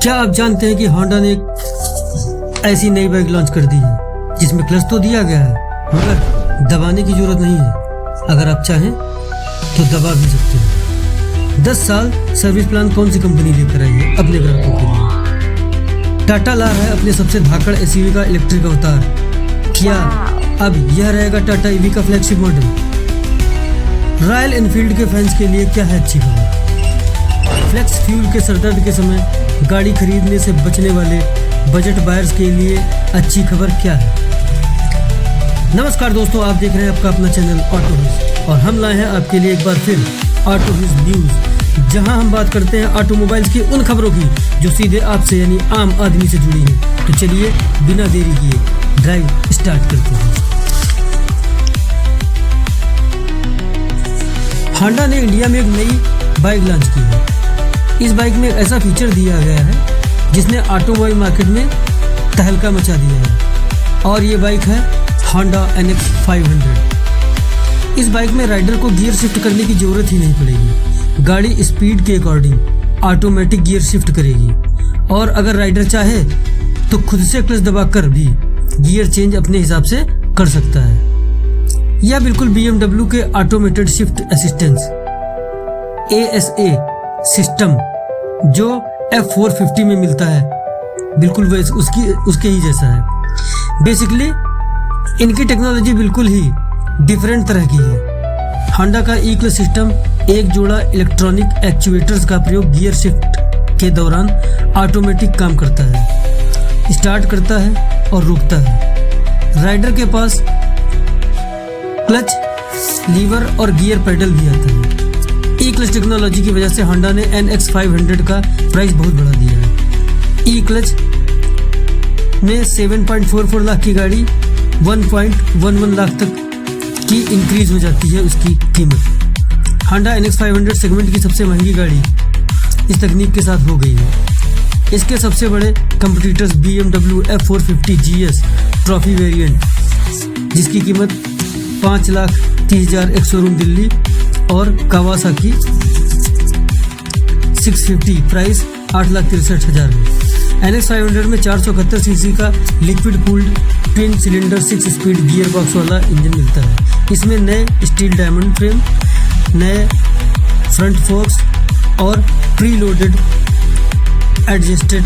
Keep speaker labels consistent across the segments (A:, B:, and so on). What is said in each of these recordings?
A: क्या आप जानते हैं कि होंडा ने एक ऐसी नई बाइक लॉन्च कर दी है जिसमें क्लच तो दिया गया है मगर दबाने की जरूरत नहीं है। अगर आप चाहें तो दबा भी सकते हैं। 10 साल सर्विस प्लान कौन सी कंपनी लेकर आई है अपने ग्राहकों के लिए? टाटा ला रहा है अपने सबसे धाकड़ एसयूवी का इलेक्ट्रिक अवतार। क्या अब यह रहेगा टाटा ईवी का फ्लैगशिप मॉडल? रॉयल एनफील्ड के फैंस के लिए क्या है अच्छी खबर? फ्लेक्स फ्यूल के सरदर्द के समय गाड़ी खरीदने से बचने वाले बजट बायर्स के लिए अच्छी खबर क्या है? नमस्कार दोस्तों, आप देख रहे हैं आपका अपना चैनल ऑटो हिज और हम लाए हैं आपके लिए एक बार फिर ऑटो हिज न्यूज़, जहां हम बात करते हैं ऑटोमोबाइल्स की उन खबरों की जो सीधे आपसे यानी आम आदमी से जुड़ी हैं। तो चलिए बिना देरी किए ड्राइव स्टार्ट करते हैं। होंडा ने इंडिया में एक नई बाइक लॉन्च की है। इस बाइक में ऐसा फीचर दिया गया है जिसने ऑटोमोबाइल मार्केट में तहलका मचा दिया है और ये बाइक है होंडा NX 500। इस बाइक में राइडर को गियर शिफ्ट करने की जरूरत ही नहीं पड़ेगी। गाड़ी स्पीड के अकॉर्डिंग ऑटोमेटिक गियर शिफ्ट करेगी और अगर राइडर चाहे तो खुद से क्लच दबाकर भी गियर चेंज अपने हिसाब से कर सकता है। यह बिल्कुल BMW के automated shift assistance ASA system जो F450 में मिलता है, बिल्कुल वैसे उसके ही जैसा है। बेसिकली इनकी टेक्नोलॉजी बिल्कुल ही डिफरेंट तरह की है। होंडा का ई-क्लच सिस्टम एक जोड़ा इलेक्ट्रॉनिक एक्चुएटर्स का प्रयोग गियर शिफ्ट के दौरान ऑटोमेटिक काम करता है, स्टार्ट करता है और रुकता है। राइडर के पास क्लच, लीवर और गियर पेडल भी आता है। ई-क्लच टेक्नोलॉजी की वजह से होंडा ने NX 500 का प्राइस बहुत बढ़ा दिया है। ई-क्लच में 7.44 लाख की गाड़ी 1.11 लाख तक की इंक्रीज हो जाती है उसकी कीमत। होंडा NX 500 सेगमेंट की सबसे महंगी गाड़ी इस तकनीक के साथ हो गई है। इसके सबसे बड़े competitors BMW F450 GS trophy variant जिसकी कीमत 5,30,000 एक शोरूम दिल्ली और कावासाकी 650 प्राइस 8,63,000 है। NX 500 में 471 सीसी का liquid cooled twin cylinder 6 speed gear box वाला इंजन मिलता है। इसमें नए स्टील डायमंड फ्रेम, नए फ्रंट फोक्स और pre loaded adjusted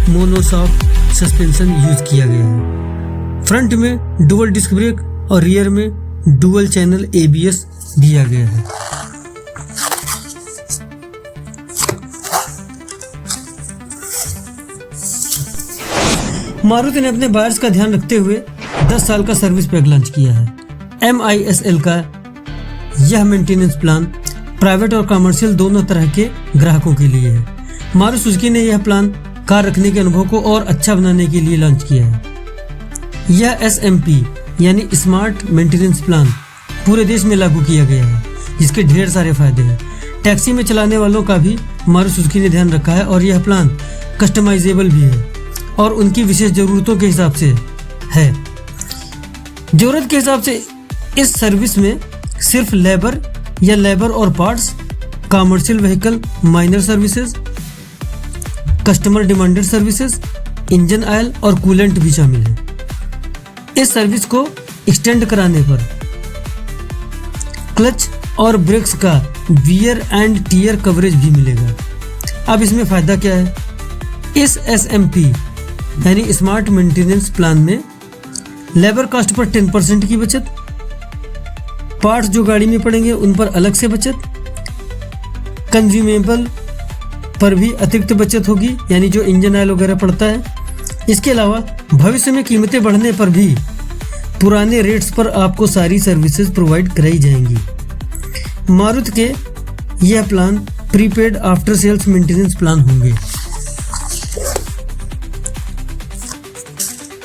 A: monoshock suspension use किया गया है। फ्रंट में डुअल डिस्क ब्रेक और रियर में डुअल चैनल ABS दिया गया है। मारुति ने अपने बायर्स का ध्यान रखते हुए 10 साल का सर्विस पैक लॉन्च किया है। MISL का यह मेंटेनेंस प्लान प्राइवेट और कमर्शियल दोनों तरह के ग्राहकों के लिए है। मारुति सुजुकी ने यह प्लान कार रखने के अनुभव को और अच्छा बनाने के लिए लॉन्च किया है। यह SMP यानी स्मार्ट मेंटेनेंस प्लान पूरे देश में लागू किया गया है, जिसके ढेर सारे फायदे हैं। टैक्सी में चलाने वालों का भी मारुति सुजुकी ने ध्यान रखा है और यह प्लान कस्टमाइजेबल भी है और उनकी विशेष ज़रूरतों के हिसाब से है। ज़रूरत के हिसाब से इस सर्विस में सिर्फ लेबर और parts, commercial vehicle minor services, customer demanded services, engine oil और कूलेंट भी शामिल है। इस सर्विस को एक्सटेंड कराने पर क्लच और ब्रेक्स का वियर एंड टीयर कवरेज भी मिलेगा। अब इसमें फ़ायदा क्या है? इस SMP यानी स्मार्ट मेंटेनेंस प्लान में लेबर कॉस्ट पर 10% की बचत, पार्ट्स जो गाड़ी में पड़ेंगे उन पर अलग से बचत, कंज्यूमेबल पर भी अतिरिक्त बचत होगी यानी जो इंजन ऑयल वगैरह पड़ता है। इसके अलावा भविष्य में कीमतें बढ़ने पर भी पुराने रेट्स पर आपको सारी सर्विसेज प्रोवाइड कराई जाएंगी। मारुति के यह plan prepaid after sales maintenance plan होंगे।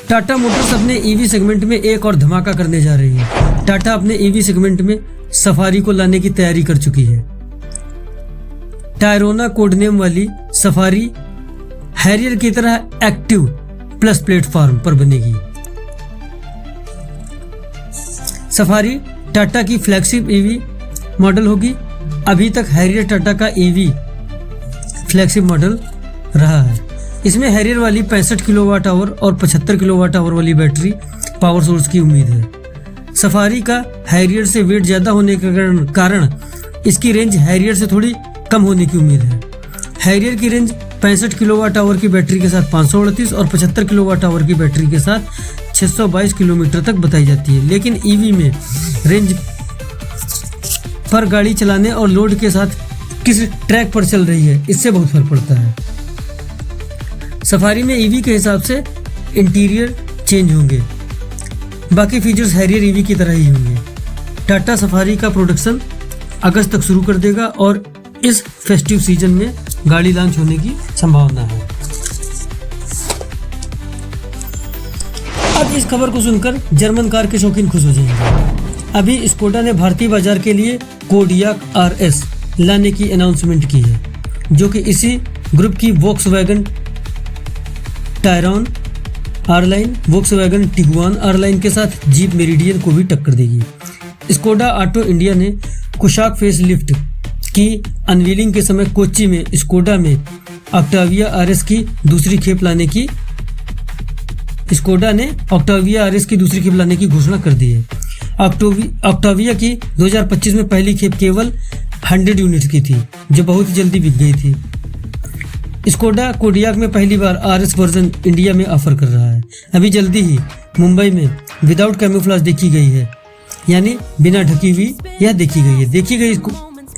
A: टाटा मोटर्स अपने EV सेगमेंट में एक और धमाका करने जा रही है। टाटा अपने EV सेगमेंट में सफारी को लाने की तैयारी कर चुकी है। टायरोना कोडनेम वाली सफारी हैरियर की तरह एक्टिव प्लस प्लेटफॉर्म पर बनेगी। सफारी टाटा की फ्लैगशिप EV मॉडल होगी। अभी तक हैरियर टाटा का EV फ्लैगशिप मॉडल रहा है। इसमें हैरियर वाली 65 किलोवाट आवर और 75 किलोवाट आवर वाली बैटरी पावर सोर्स की उम्मीद है। सफारी का हैरियर से वेट ज़्यादा होने के कारण इसकी रेंज हैरियर से थोड़ी कम होने की उम्मीद है। हैरियर की रेंज 65 किलोवाट आवर की बैटरी के साथ 538 और 75 किलोवाट आवर की बैटरी के साथ 622 किलोमीटर तक बताई जाती है। लेकिन ईवी में रेंज पर गाड़ी चलाने और लोड के साथ किस ट्रैक पर चल रही है इससे बहुत फर्क पड़ता है। सफारी में ईवी के हिसाब से इंटीरियर चेंज होंगे, बाकी फीचर्स हैरियर ईवी की तरह ही होंगे। टाटा सफारी का प्रोडक्शन अगस्त तक शुरू कर देगा और इस फेस्टिव सीजन में गाड़ी लॉन्च होने की संभावना है। अब इस खबर को सुनकर जर्मन कार के शौकीन खुश हो जाएंगे। अभी स्कोडा ने भारतीय बाजार के लिए कोडियाक RS लाने की अनाउंसमेंट की है, जो कि इसी ग्रुप की Volkswagen Tyrone R line, Volkswagen Tiguan R line के साथ जीप मेरिडियन को भी टक्कर देगी। स्कोडा ऑटो इंडिया ने कुशाक फेसलिफ्ट की अनवीलिंग के समय कोच्चि में स्कोडा में ऑक्टाविया RS की दूसरी खेप लाने की घोषणा कर दी है। ऑक्टाविया की 2025 में पहली खेप केवल 100 यूनिट की थी, जो बहुत ही जल्दी बिक गई थी। स्कोडा कोडियाक में पहली बार RS वर्जन इंडिया में ऑफर कर रहा है। अभी जल्दी ही मुंबई में विदाउट कैमोफ्लेज देखी गई है, यानी बिना ढकी हुई यह देखी गई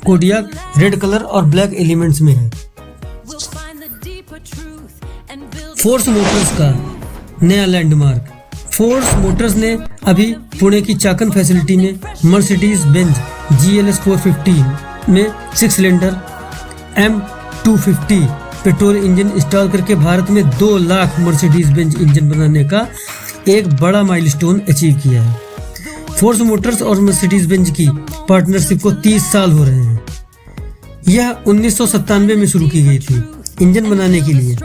A: कोडियाक रेड कलर और ब्लैक एलिमेंट्स में है। फोर्स मोटर्स का नया लैंडमार्क। फोर्स मोटर्स ने अभी पुणे की चाकन फैसिलिटी में मर्सिडीज बेंज GLS 450 में 6 cylinder M250 petrol engine install करके भारत में 2 लाख मर्सिडीज बेंज इंजन बनाने का एक बड़ा माइलस्टोन अचीव किया है। फोर्स मोटर्स और मर्सिडीज बेंज की पार्टनरशिप को 30 साल हो रहे हैं। यह 1997 में शुरू की गई थी इंजन बनाने के लिए।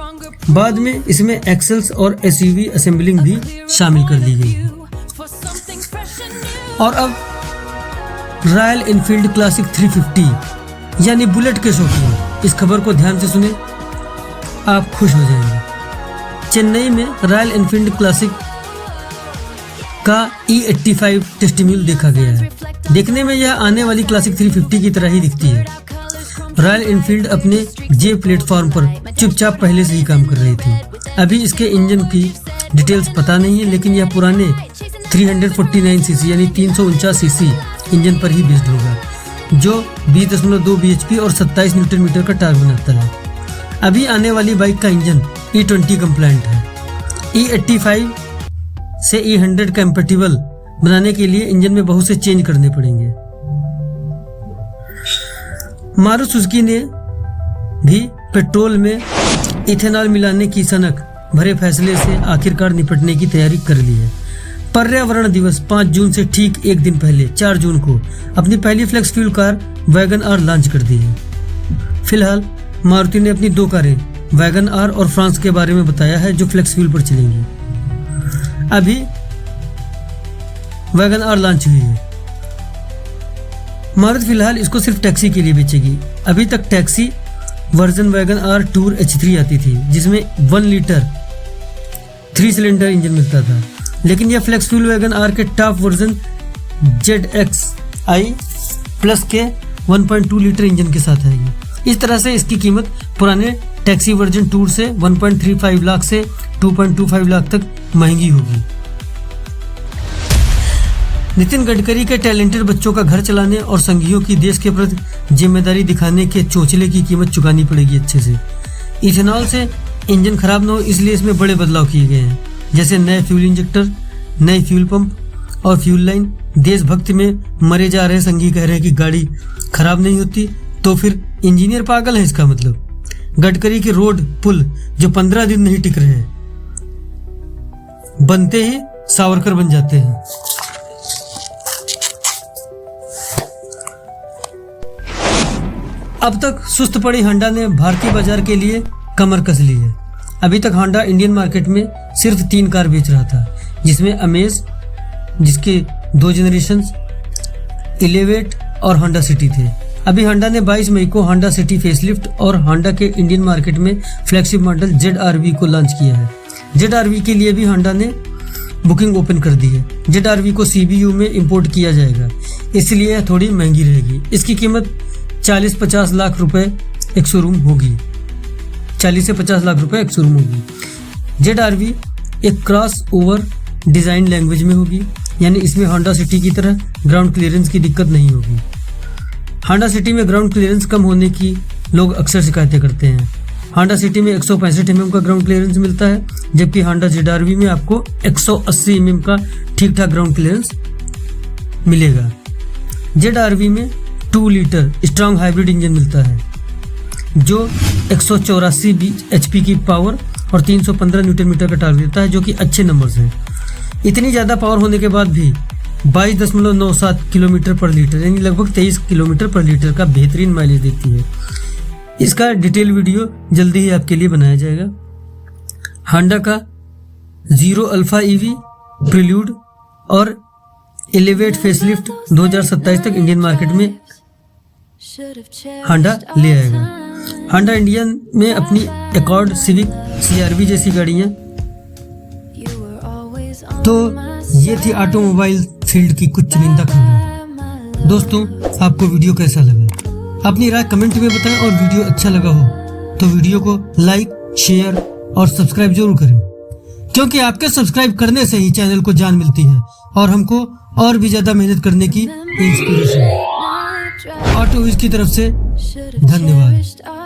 A: बाद में इसमें एक्सेल्स और SUV असेंबलिंग भी शामिल कर दी गई है। और अब रॉयल एनफील्ड क्लासिक 350 यानी बुलेट के शौकीन इस खबर को ध्यान से सुने, आप खुश हो जाएंगे। चेन्नई में रॉयल एनफील्ड क्लासिक का E85 टेस्टिमोनियल देखा गया है। देखने में यह आने वाली क्लासिक 350 की तरह ही दिखती है। रॉयल एनफील्ड अपने J प्लेटफॉर्म पर चुपचाप पहले से ही काम कर रही थी। अभी इसके इंजन की डिटेल्स पता नहीं है, लेकिन यह पुराने 349 सीसी यानी 349 सीसी इंजन पर ही बेस्ड होगा, जो 20.2 bhp और 27 न्यूटन मीटर का टार्क बनाता है। अभी आने वाली बाइक का इंजन E20 कंप्लायंट है। E85 से E100 कंपैटिबल बनाने के लिए इंजन में बहुत से चेंज करने पड़ेंगे। मारुति सुजुकी ने भी पेट्रोल में इथेनॉल मिलाने की सनक भरे फैसले से आखिरकार निपटने की तैयारी कर ली है। पर्यावरण दिवस 5 जून से ठीक एक दिन पहले 4 जून को अपनी पहली flex fuel car wagon R launch कर दी है। फिलहाल मारुति ने अपनी 2 कारें वैगन आर और फ्रांस के बारे में बताया है, जो फ्लेक्स फ्यूल पर चलेंगी। अभी वैगन आर लॉन्च हुई है। मारुति फिलहाल इसको सिर्फ टैक्सी के लिए बेचेगी। अभी तक taxi version wagon R tour H3 आती थी, जिसमें 1 लीटर 3 सिलेंडर इंजन मिलता था, लेकिन यह फ्लेक्स फ्यूल वैगन आर के टॉप वर्जन ZXi प्लस के 1.2 लीटर इंजन के साथ आएगी। इस तरह से इसकी कीमत पुराने टैक्सी वर्जन टूर से 1.35 लाख से 2.25 लाख तक महंगी होगी। नितिन गडकरी के टैलेंटेड बच्चों का घर चलाने और संघियों की देश के प्रति जिम्मेदारी दिखाने के चोंचले की कीमत चुकानी पड़ेगी अच्छे से। इथेनॉल से इंजन खराब न हो, इसलिए इसमें बड़े बदलाव किए गए हैं, जैसे नए फ्यूल इंजेक्टर, नए फ्यूल पंप और फ्यूल लाइन। देशभक्ति में मरे जा रहे संघी कह रहे हैं कि गाड़ी खराब नहीं होती, तो फिर इंजीनियर पागल है इसका मतलब। गडकरी के रोड पुल जो 15 दिन नहीं टिक रहे, बनते ही सावरकर बन जाते हैं। अब तक सुस्त पड़ी होंडा ने भारतीय बाजार के लिए कमर कस ली है। अभी तक होंडा इंडियन मार्केट में सिर्फ 3 कार बेच रहा था, जिसमें अमेज जिसके 2 जनरेशन, इलेवेट और होंडा सिटी थे। अभी होंडा ने 22 मई को होंडा सिटी फेसलिफ्ट और होंडा के इंडियन मार्केट में फ्लैगशिप मॉडल ZR-V को लॉन्च किया है। ZR-V के लिए भी होंडा ने बुकिंग ओपन कर दी है। ZR-V को CBU में इंपोर्ट किया जाएगा, इसलिए यह थोड़ी महंगी रहेगी। इसकी कीमत 40-50 लाख रुपए एक शोरूम होगी। 40 से 50 लाख रुपए एक शोरूम होगी। ZR-V एक क्रॉस ओवर डिज़ाइन लैंग्वेज में होगी, यानी इसमें होंडा सिटी की तरह ग्राउंड क्लियरेंस की दिक्कत नहीं होगी। होंडा सिटी में ग्राउंड क्लियरेंस कम होने की लोग अक्सर शिकायतें करते हैं। होंडा सिटी में 165 mm का ग्राउंड क्लियरेंस मिलता है, जबकि होंडा ZR-V में आपको 180 mm का ठीक ठाक ग्राउंड क्लियरेंस मिलेगा। ZR-V में 2 लीटर स्ट्रॉन्ग हाइब्रिड इंजन मिलता है, जो 184 HP की पावर और 315 न्यूटन मीटर का टॉर्क देता है, जो कि अच्छे नंबर्स हैं। इतनी ज़्यादा पावर होने के बाद भी 22.97 किलोमीटर पर लीटर यानी लगभग 23 किलोमीटर पर लीटर का बेहतरीन माइलेज देती है। इसका डिटेल वीडियो जल्दी ही आपके लिए बनाया जाएगा। होंडा का 0 अल्फा EV, प्रील्यूड और एलिवेट फेसलिफ्ट 2027 तक इंडियन मार्केट में होंडा ले आएगा। होंडा इंडिया में अपनी अकॉर्ड, सिविक, CR-V जैसी गाड़ियाँ। तो ये थी ऑटोमोबाइल फील्ड की कुछ चुनिंदा खबरें। दोस्तों, आपको वीडियो कैसा लगा अपनी राय कमेंट में बताएं, और वीडियो अच्छा लगा हो तो वीडियो को लाइक, शेयर और सब्सक्राइब जरूर करें, क्योंकि आपके सब्सक्राइब करने से ही चैनल को जान मिलती है और हमको और भी ज़्यादा मेहनत करने की इंस्पिरेशन। ऑटोविज की तरफ से धन्यवाद।